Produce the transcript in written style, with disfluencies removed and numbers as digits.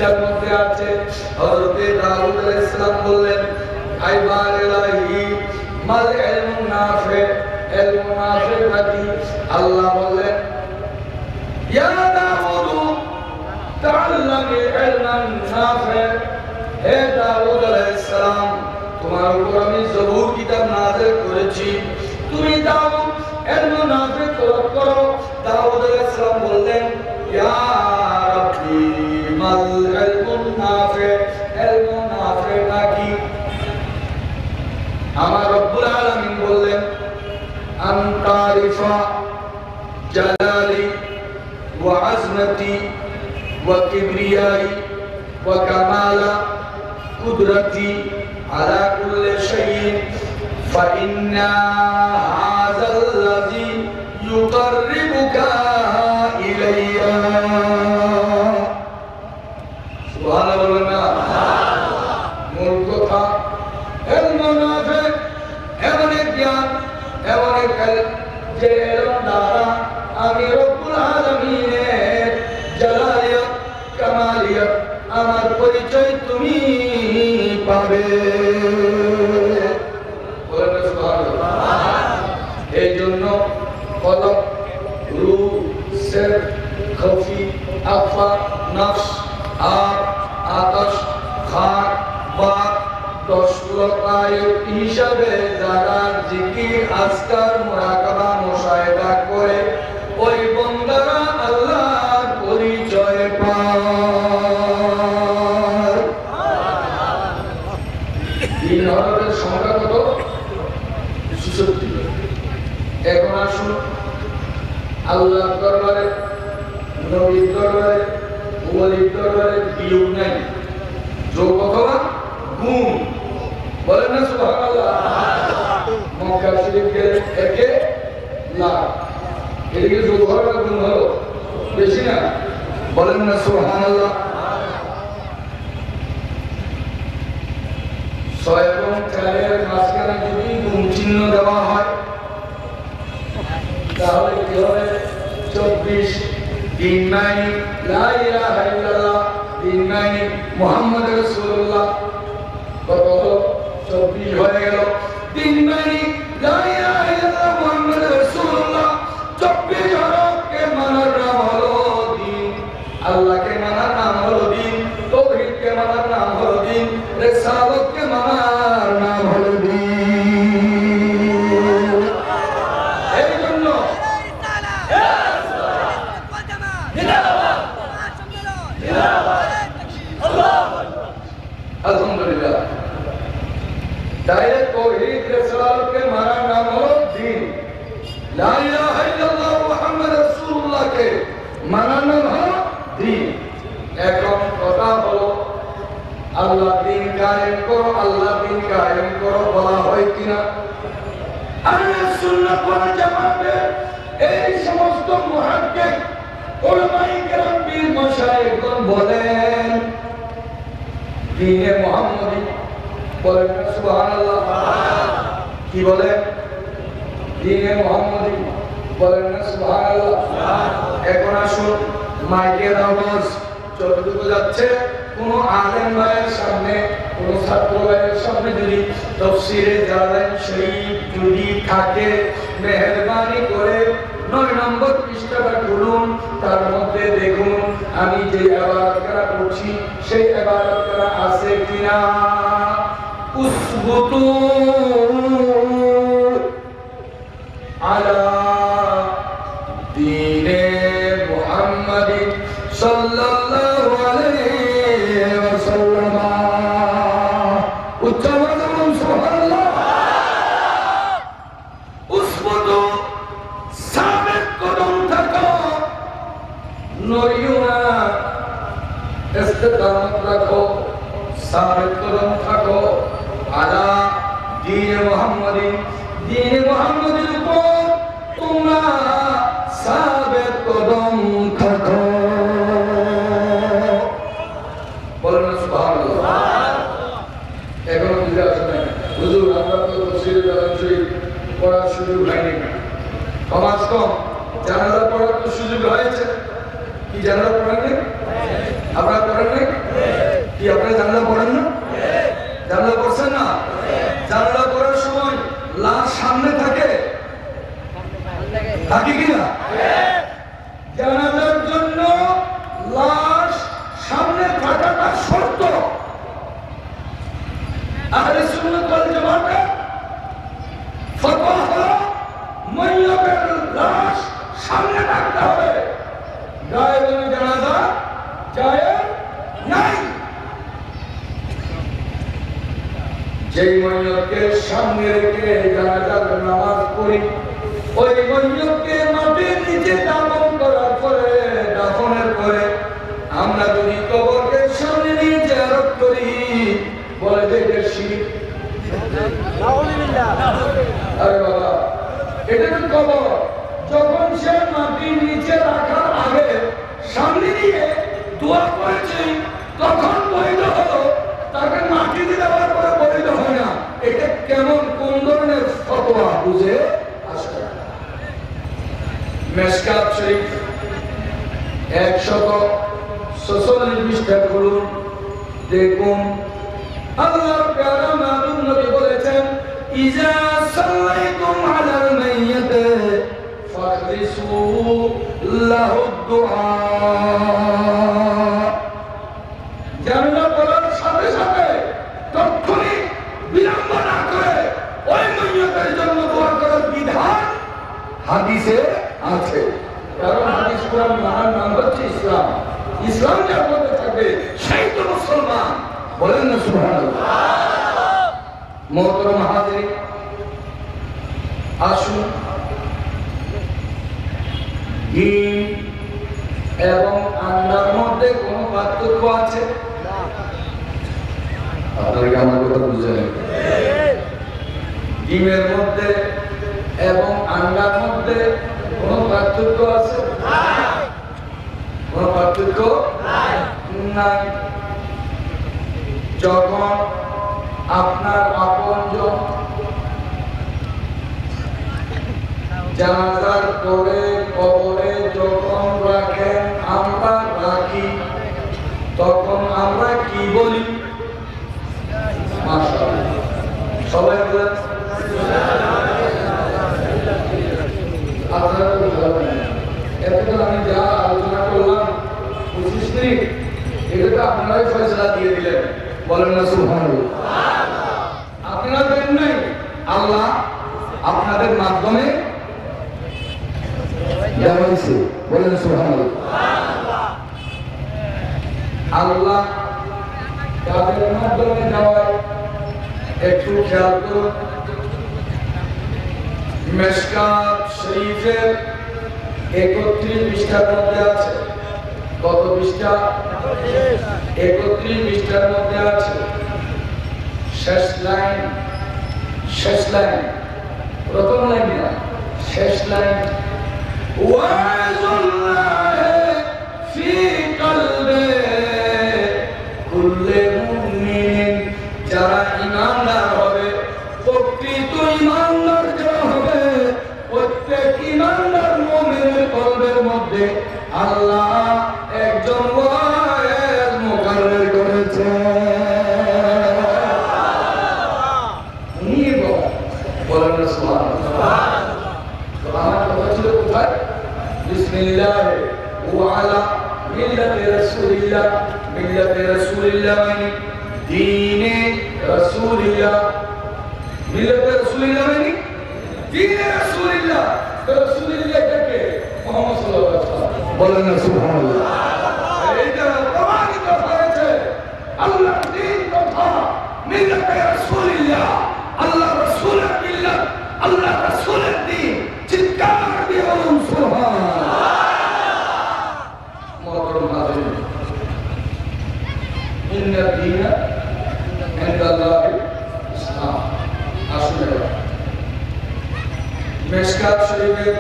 এটার মধ্যে আছে হযরত দাউদ আলাইহিস সালাম বললেন আইবার ইলাহি মাল ইলমুন নাফি, ইলমুন নাফি নাকি? আল্লাহ বললেন ইয়া দাউদ তাআল্লামি ইলমান নাফি, হে দাউদ আলাইহিস সালাম তোমার উপর আমি জবুর কিতাব নাযিল করেছি, তুমি দাউদ ইলমুন নাফি তলব করো। দাউদ আলাইহিস সালাম বললেন ইয়া রাব্বি মাল ইলমুন নাফি, ইলমুন নাফি নাকি? আমার রব্বুল আলামিন বললেন আনতারিফা জালালি ওয়া আজমতি ওয়া কিবরিয়াই ওয়া কামালা কুদরতি আলা কুল্লি শাইইন ফাইন্না হাযাল্লাযী ইউকাররিবুকা ইলাইয়া। সুবহানাল্লাহ। মূল কথা ইলমুন নাফি এমন এক জ্ঞান, এমন এক যে এলম দ্বারা আমি রব্বুল আলামিনের জালালিয়ত কামালিয়ত আমার পরিচয় তুমি পাবে। বলেন সুবহানাল্লাহ। এই জন্য কলব রূহ সির খফি আফা নফস আব আকাশ খাক বাক 10 আয়াত হিসাবে যারা জিকির আজকার মুরাকাবা মুশাহিদা করে ওই বান্দারা আল্লাহর পরিচয় পায়। তিন হরফের সংখ্যা কত? 66। এখন আসুন আল্লাহর দরবারে, নবীর দরবারে, ওলির দরবারে বিয়োগ নাই, যোগ অথবা গুণ। বলেন না সুবহানাল্লাহ। মক্কা শরীফ গেলে একে লাখ, এদিকে যোগ হলো না গুণ হলো? বেশি না? বলেন না সুবহানাল্লাহ। 6 এবং 4 এর মাঝখানে যদি গুণ চিহ্ন দেওয়া হয় তাহলে কি হবে? 24। 3 মানে লা ইলাহা ইল্লাল্লাহ, 3 মানে মুহাম্মদ রাসূলুল্লাহ। কত হলো? 24 হয়ে গেল। 3 মানে লা ইলাহা ইল্লাল্লাহ মুহাম্মদ রাসূলুল্লাহ। 24 হরফকে মানার নাম হলো দ্বীন। আল্লাহকে মানার নাম হলো দ্বীন, তাওহীদকে মানার নাম হলো দ্বীন, রিসালাতকে মানার নাম হলো দ্বীন। এই জন্য আলহামদুলিল্লাহ ডাইরেক্ট তাওহীদ রিসালাতকে মানার নাম হলো দ্বীন, লা ইলাহা ইল্লাল্লাহ মুহাম্মদ রাসূলুল্লাহকে মানার নাম হলো দ্বীন। এখন কথা হলো আল্লাহ দ্বীন কায়েম করো, আল্লাহ দ্বীন কায়েম করো বলা হয় কিনা? আহলে সুন্নাত ওয়াল জামাতের এই সমস্ত মুহাক্কিক উলামায়ে কেরাম পীর মাশায়েখগণ বলেন দ্বীনে মুহাম্মদী। বলেন সুবহানাল্লাহ। কি বলেন? দ্বীনে মুহাম্মদী। বলেন সুবহানাল্লাহ। এখন আসুন মাইকের আওয়াজ যতটুকু যাচ্ছে কোন আলেম ভাইয়ের সামনে, কোন ছাত্র ভাইয়ের সামনে যদি তাফসীরে জালালাইন শরীফ যদি থাকে মেহেরবানি করে 9 নম্বর পৃষ্ঠাটা খুলুন, তার মধ্যে দেখুন আমি যে ইবাদতটা করছি সেই ইবাদতটা আছে কিনা। উসবুতু আলা দীনে মুহাম্মাদি সাল্লাল্লাহু আলাইহি ওয়াসাল্লাম। উচ্চারণ করুন সুবহানাল্লাহ। উসবুতু সাবিত কদম থাকো, নড়িও না, ইস্তিকামত রাখো, সাবিত কদম থাকো আলা দীনে মুহাম্মাদি, দীনে মুহাম্মাদের উপর তোমরা সাবিত কদম থাকো। বলেন সুবহানাল্লাহ। এখন বুঝে আসবে হুজুর আমরা তো তাফসীরে জালালাইন শরীফ পড়ার সুযোগ হয়নি, কমাস কম জানাজা পড়ার তো সুযোগ হয়েছে। কি জানাজা পড়েন নাই? আপনারা পড়েন নাই? কি আপনারা জানলা পড়েন না? জানলা পড়ছেন না? জানলা পড়ার সময় লাশ সামনে থাকে থাকে কিনা? জানাজার জন্য লাশ সামনে থাকাটা শর্ত। আহলে সুন্নাত ওয়াল জামাতের ফতোয়া হলো মাইয়্যিতের লাশ সামনে রাখতে হবে। গায়েবে জানাজা জায়েজ নাই। যেই মাইয়্যিতকে সামনে রেখে জানাজার নামাজ পড়ি, ওই মাইয়্যিতকে মাটির নিচে দাফন করার পরে, দাফনের পরে আমরা যদি কবরকে সামনে নিয়ে জিয়ারত করি, বলে দেখে শিরক। আরে বাবা, এটা তো কবর। যখন সে মাটির নিচে রাখার আগে সামনে নিয়ে দোয়া করেছে, তখন বৈধ হলো। তাকে মাটিতে দেওয়ার পরে বৈধ হয় না। এটা কেমন, কোন ধরনের ফতোয়া বুঝে আসে? মেশকাত শরীফ 146 পৃষ্ঠা খুলুন, দেখুন আল্লাহর প্যারা মানব নবী বলেছেন, ইজা সাল্লাইতুম আলাল মাইয়্যিত ফাখরিসু লাহু দুআ। জানলা পড়ার সাথে সাথে তৎক্ষণিক বিলম্ব না করে ওই মাইয়্যিতের জন্য দোয়া করার বিধান হাদিসে আছে। কারণ হাদিস কোরআন মানার নাম হচ্ছে ইসলাম। ইসলাম যার মধ্যে থাকবে সেই তো মুসলমান। বলেন না সুবহানাল্লাহ। মুহতারাম হাজিরিন, আসুন ডিম এবং আন্ডার মধ্যে কোনো পার্থক্য আছে? আপনারা আমার কথা বুঝলেন? ডিমের মধ্যে এবং আন্ডার মধ্যে কোনো পার্থক্য আছে? কোনো পার্থক্য নাই। যখন আপনার আপনজন জানাজার পরে কবরে যখন রাখেন, আমরা রাখি, তখন আমরা কি বলি? মাশাআল্লাহ। সবাই বলেন। আপনারা এতক্ষণ আমি যা আলোচনা করলাম 25 মিনিট, এটা তো আপনারাই ফয়সালা দিয়ে দিলেন। বলেন না সুবহানাল্লাহ। আপনারা দেন নাই, আল্লাহ আপনাদের মাধ্যমে দেওয়াইছে। বলেন সুবহানাল্লাহ। আল্লাহ তাদের মাধ্যমে দেওয়ায় একটু খেয়াল করুন। মেশকাত শরীফের 31 পৃষ্ঠার মধ্যে আছে। কত পৃষ্ঠা? 31 পৃষ্ঠার মধ্যে আছে। শেষ লাইন, প্রথম লাইন না, শেষ লাইন। ওয়াজুল্লাহি ফি কলবি কুল্লি মুমিনিন, যারা ঈমানদার হবে, প্রকৃত ঈমানদার যারা হবে, প্রত্যেক ঈমানদার মুমিনের কলবের মধ্যে আল্লাহ একজন ওয়াইজ মুকাররর করেছেন। বলেন না সুবহানাল্লাহ। তো আমার কথা ছিল কোথায়? বিসমিল্লাহ ওয়া আলা মিল্লাতি রাসূলিল্লাহ। মিল্লাতি রাসূলিল্লাহ মানে দ্বীনে রাসূলিল্লাহ। মিল্লাতি রাসূলিল্লাহ মানে দ্বীনে রাসূলিল্লাহ। রাসূলিল্লাহ কে? মুহাম্মদ সাল্লাল্লাহু আলাইহি ওয়াসাল্লাম। বলেন না সুবহানাল্লাহ। এইটা প্রমাণিত হয়েছে আল্লাহর দ্বীন তথা মিল্লাতি রাসূলিল্লাহ। আল্লাহ রাসূলের মিল্লাত, আল্লাহ রাসূলের দ্বীন। চিৎকার দিয়ে বলুন সুবহানাল্লাহ। মুহতারাম হাজিরিন, ইন্না দীনা ইনদাল্লাহি ইসলাম। আসলে মেশকাত শরীফের